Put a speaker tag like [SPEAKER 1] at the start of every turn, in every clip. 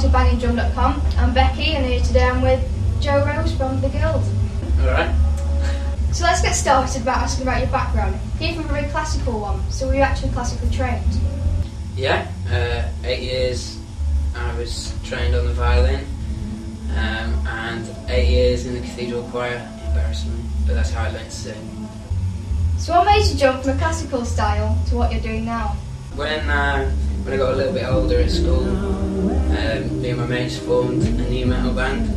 [SPEAKER 1] to bangingdrum.com. I'm Becky and here today I'm with Joe Rose from the Guild.
[SPEAKER 2] Alright.
[SPEAKER 1] So let's get started by asking about your background. You're from a very classical one, so were you actually classically trained?
[SPEAKER 2] Yeah, 8 years I was trained on the violin and 8 years in the cathedral choir, embarrassingly, but that's how I learned to sing.
[SPEAKER 1] So what made you jump from a classical style to what you're doing now?
[SPEAKER 2] When I got a little bit older at school, me and my mates formed a new metal band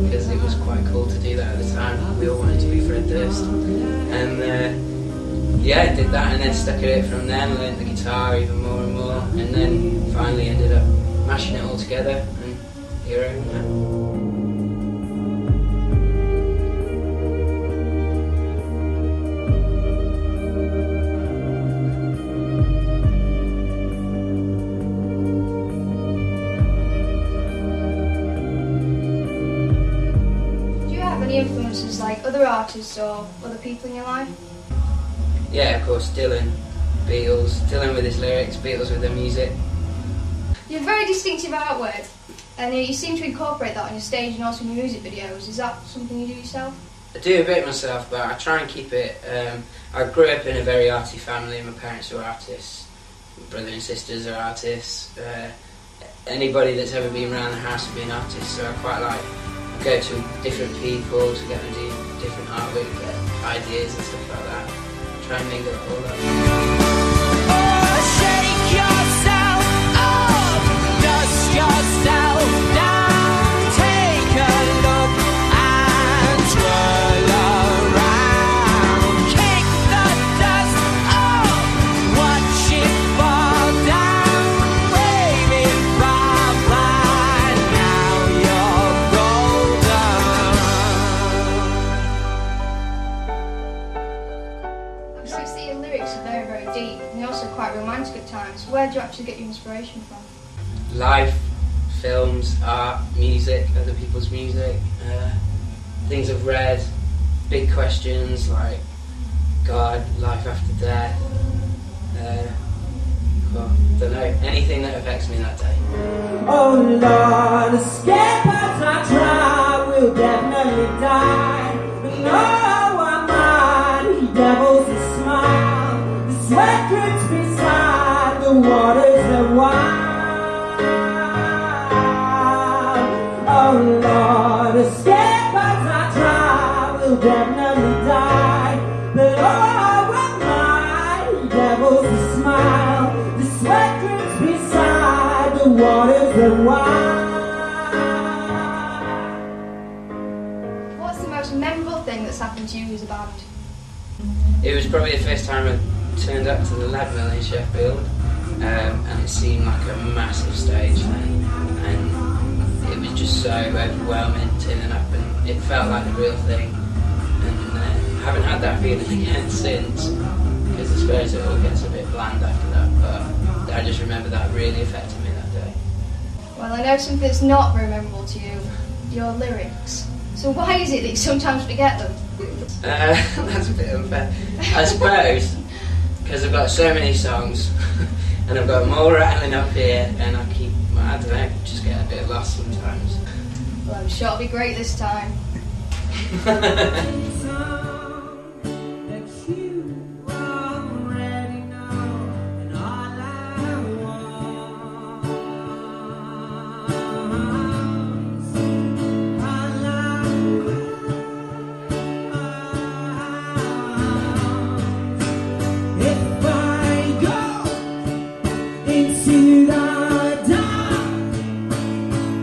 [SPEAKER 2] because it was quite cool to do that at the time. We all wanted to be Fred Durst, and yeah, I did that and then stuck at it from then, learned the guitar even more and more, and then finally ended up mashing it all together, and here I am now.
[SPEAKER 1] Any influences like other artists or other people in your life?
[SPEAKER 2] Yeah, of course, Dylan, Beatles, Dylan with his lyrics, Beatles with their music.
[SPEAKER 1] You have very distinctive artwork and you seem to incorporate that on your stage and also in your music videos. Is that something you do yourself?
[SPEAKER 2] I do a bit myself, but I try and keep it. I grew up in a very arty family. My parents were artists, my brother and sisters are artists. Anybody that's ever been around the house has been an artist, so I quite like go to different people to get them to do different artwork, get ideas and stuff like that. Try and mingle it all up.
[SPEAKER 3] Oh, shake yourself up, dust yourself down, take a look and twirl around. Kick the dust up, watch it fall down, wave it bye-bye, now you're
[SPEAKER 1] I see your lyrics are very, very deep and they're also quite romantic at times. Where do you actually get your inspiration from?
[SPEAKER 2] Life, films, art, music, other people's music, things I've read, big questions like God, life after death, well, don't know, anything that affects me that day.
[SPEAKER 4] Oh Lord, escape as I try, will definitely die. But no, I'm not, he devils a smile. The sweat drips beside the waters that wild. Oh Lord, escape as I try, will definitely die. But oh, I'm not, he devils a smile. The sweat drips beside the waters that wild.
[SPEAKER 1] What's the most memorable thing that's happened to you as a band?
[SPEAKER 2] It was probably the first time I turned up to the Lead Mill in Sheffield, and it seemed like a massive stage then, and it was just so overwhelming turning up, and it felt like the real thing, and I haven't had that feeling again since, because I suppose it all gets a bit bland after that, but I just remember that really affected me that day.
[SPEAKER 1] Well, I know something that's not very memorable to you, your lyrics. So why is it that you sometimes forget them?
[SPEAKER 2] That's a bit unfair. I suppose because I've got so many songs and I've got them all rattling up here, and I don't know, just get a bit lost sometimes.
[SPEAKER 1] Well, I'm sure it'll be great this time.
[SPEAKER 4] Into the dark,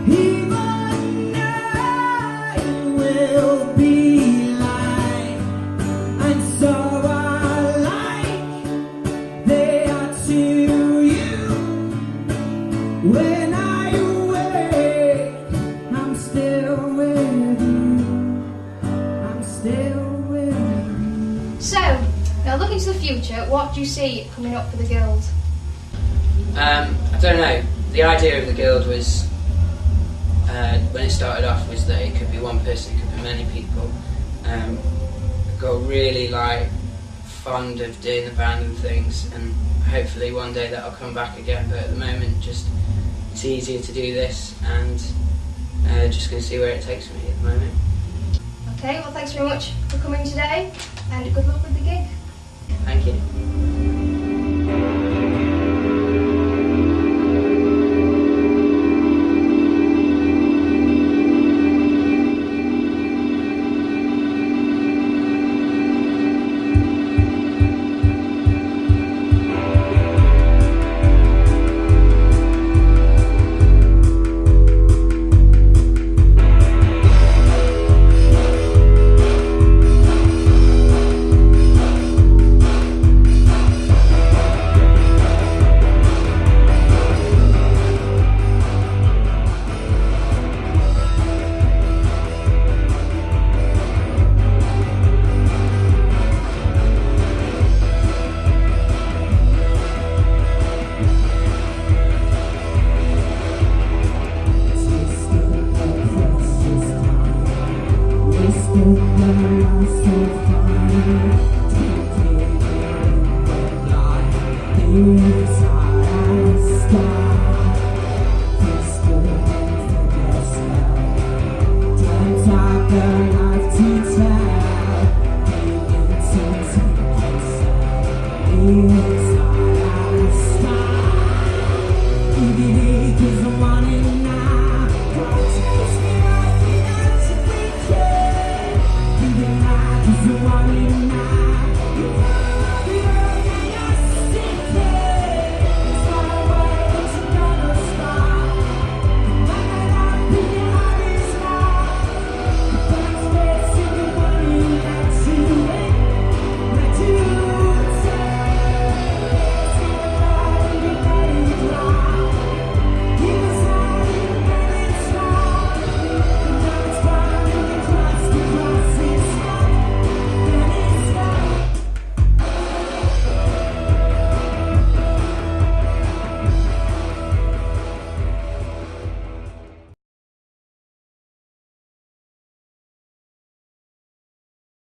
[SPEAKER 4] even night will be light, and so alike they are to you. When I awake, I'm still with you. I'm still with you.
[SPEAKER 1] So, now looking to the future, what do you see coming up for the Guild?
[SPEAKER 2] I don't know. The idea of the Guild was, when it started off, was that it could be one person, it could be many people. Got really fond of doing the band and things, and hopefully one day that'll come back again, but at the moment just it's easier to do this, and just going to see where it takes me at the moment.
[SPEAKER 1] Okay, well thanks very much for coming today and good luck with the gig.
[SPEAKER 2] Thank you.